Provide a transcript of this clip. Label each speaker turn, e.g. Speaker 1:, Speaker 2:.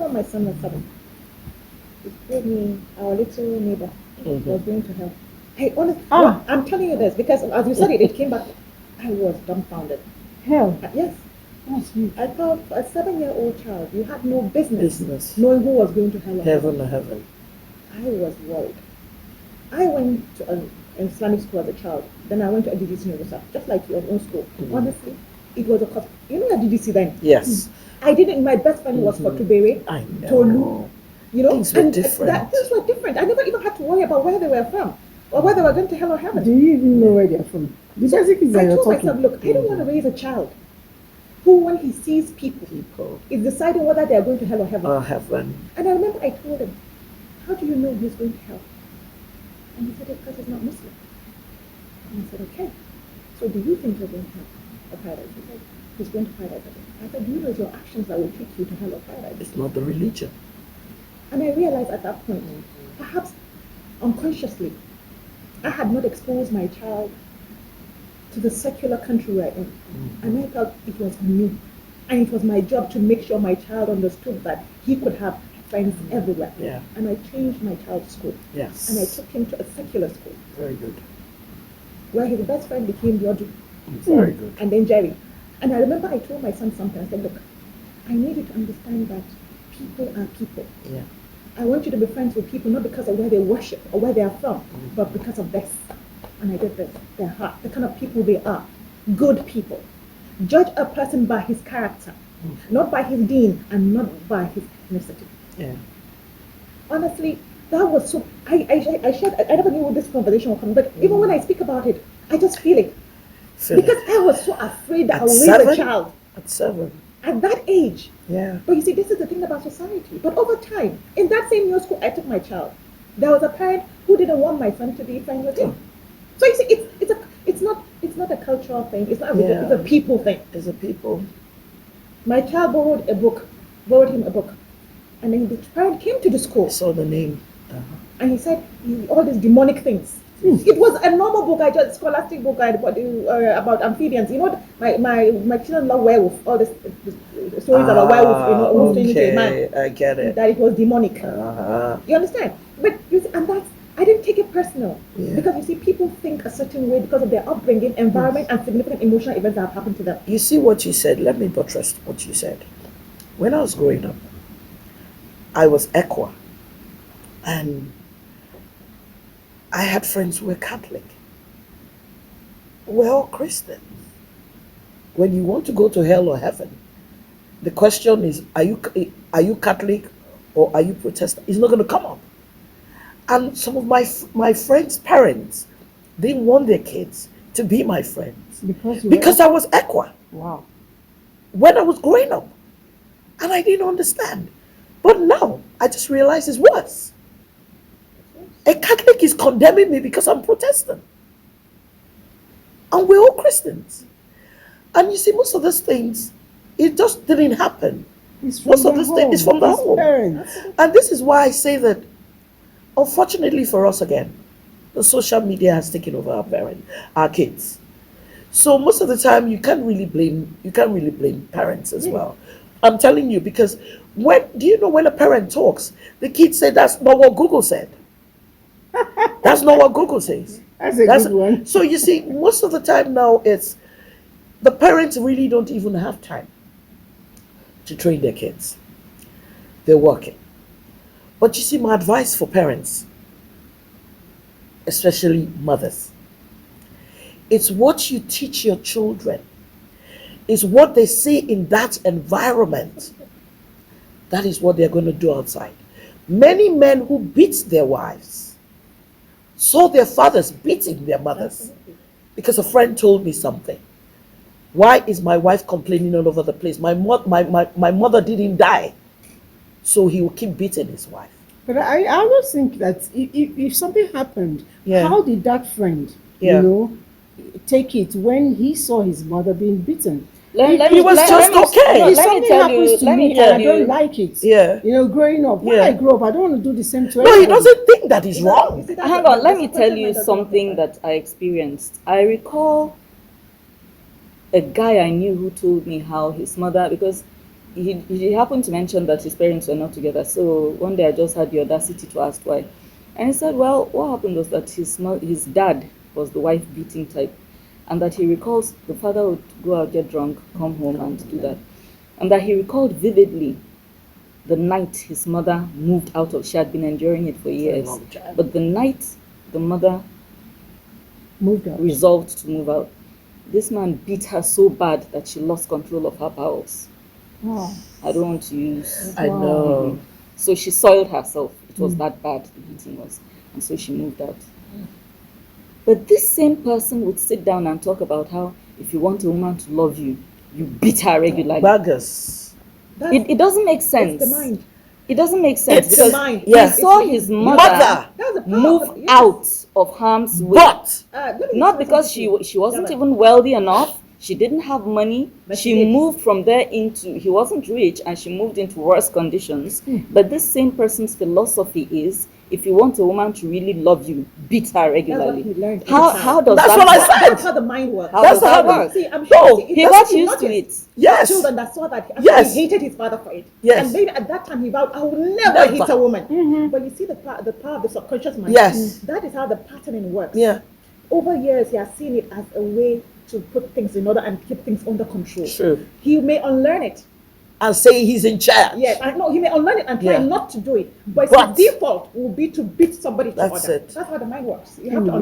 Speaker 1: remember my son was 7. He told me our little neighbor was going to hell. I'm telling you this because as you said it came back. I was dumbfounded.
Speaker 2: Hell?
Speaker 1: Yes.
Speaker 2: That's huge.
Speaker 1: I thought for a 7-year-old child, you had no business knowing who was going to hell or
Speaker 3: heaven.
Speaker 1: I was worried. I went to an Islamic school as a child. Then I went to a DDC University, just like your own school. Honestly, it was a cost. You know a DDC then?
Speaker 3: Yes.
Speaker 1: I didn't. My best friend was for Tubere,
Speaker 3: I know.
Speaker 1: Tolu. You know,
Speaker 3: things were different.
Speaker 1: Things were different. I never even had to worry about where they were from or whether they were going to hell or heaven.
Speaker 2: Do you even know where they're from? The basic is that
Speaker 1: I
Speaker 2: you're
Speaker 1: told
Speaker 2: talking.
Speaker 1: myself, look, I don't want to raise a child who, when he sees people, is deciding whether they are going to hell or heaven. And I remember I told him, how do you know he's going to hell? And he said, because he's not Muslim. And I said, okay. So do you think you're going to hell or paradise? He said, he's going to paradise. I said, do you know it's your actions that will take you to hell or paradise?
Speaker 3: It's not the religion.
Speaker 1: And I realized at that point, perhaps unconsciously, I had not exposed my child to the secular country we're in. And I felt it was me. And it was my job to make sure my child understood that he could have friends everywhere.
Speaker 3: Yeah.
Speaker 1: And I changed my child's school.
Speaker 3: Yes.
Speaker 1: And I took him to a secular school.
Speaker 3: Very good.
Speaker 1: Where his best friend became Yodu.
Speaker 3: Very good.
Speaker 1: And then Jerry. And I remember I told my son something. I said, look, I need you to understand that people are people.
Speaker 3: Yeah.
Speaker 1: I want you to be friends with people not because of where they worship or where they are from, but because of this. And I did this. Their heart, the kind of people they are. Good people. Judge a person by his character, not by his deen and not by his ethnicity.
Speaker 3: Yeah.
Speaker 1: Honestly, that was so. I shared. I never knew this conversation would come, but even when I speak about it, I just feel it. Because I was so afraid that I would raise a child.
Speaker 3: At 7.
Speaker 1: At that age.
Speaker 3: Yeah.
Speaker 1: But you see, this is the thing about society. But over time, in that same new school I took my child, there was a parent who didn't want my son to be friends with him. So you see, it's not a cultural thing. It's not it's a people thing.
Speaker 3: It's a people.
Speaker 1: My child borrowed him a book, and then the parent came to the school.
Speaker 3: I saw the name.
Speaker 1: And he said all these demonic things. It was a normal book, scholastic book about amphibians. You know, my children love werewolf. All the stories about werewolf.
Speaker 3: Okay, I get it.
Speaker 1: That it was demonic. You understand? But you see, and I didn't take it personal because you see, people think a certain way because of their upbringing, environment, and significant emotional events that have happened to them.
Speaker 3: You see what you said. Let me buttress what you said. When I was growing up, I was Equa, and I had friends who were Catholic. We're all Christians. When you want to go to hell or heaven, the question is, are you Catholic or are you Protestant? It's not going to come up. And some of my friends' parents didn't want their kids to be my friends because I was Equa.
Speaker 2: Wow.
Speaker 3: When I was growing up, and I didn't understand. But now I just realize it's worse. A Catholic is condemning me because I'm Protestant. And we're all Christians. And you see, most of these things, it just didn't happen. Most of this thing is from the home. And this is why I say that, unfortunately for us again, the social media has taken over our kids. So most of the time you can't really blame parents as well. I'm telling you, because do you know when a parent talks, the kids say that's not what Google said. That's not what Google says.
Speaker 2: That's a good one.
Speaker 3: So you see, most of the time now it's the parents really don't even have time to train their kids. They're working. But you see, my advice for parents, especially mothers, it's what you teach your children. It's what they see in that environment. That is what they're going to do outside. Many men who beat their wives saw their fathers beating their mothers because a friend told me something. Why is my wife complaining all over the place? My mother didn't die, so he will keep beating his wife.
Speaker 2: But I always think that if something happened, how did that friend, take it when he saw his mother being beaten?
Speaker 3: He was just okay.
Speaker 2: If something happens to me and I don't like it, growing up, when I grow up, I don't want to do the same to
Speaker 3: everybody. He doesn't think that is wrong.
Speaker 4: Hang on, let me tell you something that I experienced. I recall a guy I knew who told me how his mother, because he happened to mention that his parents were not together. So one day I just had the audacity to ask why. And he said, well, what happened was that his dad was the wife beating type. And that he recalls the father would go out, get drunk, come home and do that. And that he recalled vividly the night his mother moved out of, she had been enduring it for years. But the night the mother resolved to move out, this man beat her so bad that she lost control of her bowels.
Speaker 2: Wow.
Speaker 4: I don't want to use.
Speaker 3: I know.
Speaker 4: So she soiled herself. It was that bad, the beating was. And so she moved out. But this same person would sit down and talk about how if you want a woman to love you, you beat her regularly.
Speaker 3: Baggers.
Speaker 4: It doesn't make sense.
Speaker 1: It's the mind.
Speaker 4: It doesn't make sense
Speaker 3: It's
Speaker 4: because
Speaker 1: the mind.
Speaker 4: he
Speaker 3: Yes.
Speaker 4: saw his mother move out of harm's way.
Speaker 3: But
Speaker 4: Not because she wasn't even wealthy enough. She didn't have money. She moved from there into, he wasn't rich, and she moved into worse conditions. But this same person's philosophy is, if you want a woman to really love you, beat her regularly.
Speaker 1: That's what he learned.
Speaker 4: How does
Speaker 3: That's
Speaker 4: that
Speaker 3: what I
Speaker 4: work?
Speaker 3: said.
Speaker 1: That's how the mind works.
Speaker 4: How
Speaker 3: That's
Speaker 4: does
Speaker 3: how
Speaker 4: that work?
Speaker 1: See, I'm
Speaker 3: No,
Speaker 1: sure
Speaker 4: He got used to it.
Speaker 3: yes.
Speaker 1: Children that saw that he
Speaker 3: Yes.
Speaker 1: hated his father for it.
Speaker 3: Yes.
Speaker 1: And maybe at that time he vowed, I will never
Speaker 3: Never.
Speaker 1: hit a woman. But you see the power of the subconscious mind.
Speaker 3: Yes.
Speaker 1: That is how the patterning works.
Speaker 3: Yeah.
Speaker 1: Over years, he has seen it as a way to put things in order and keep things under control.
Speaker 3: True.
Speaker 1: He may unlearn it.
Speaker 3: And say he's in charge.
Speaker 1: Yes, I know he may unlearn it and try
Speaker 3: Yeah.
Speaker 1: not to do it. But
Speaker 3: But-
Speaker 1: his default will be to beat somebody to
Speaker 3: That's
Speaker 1: order.
Speaker 3: it.
Speaker 1: That's how the mind works. You have to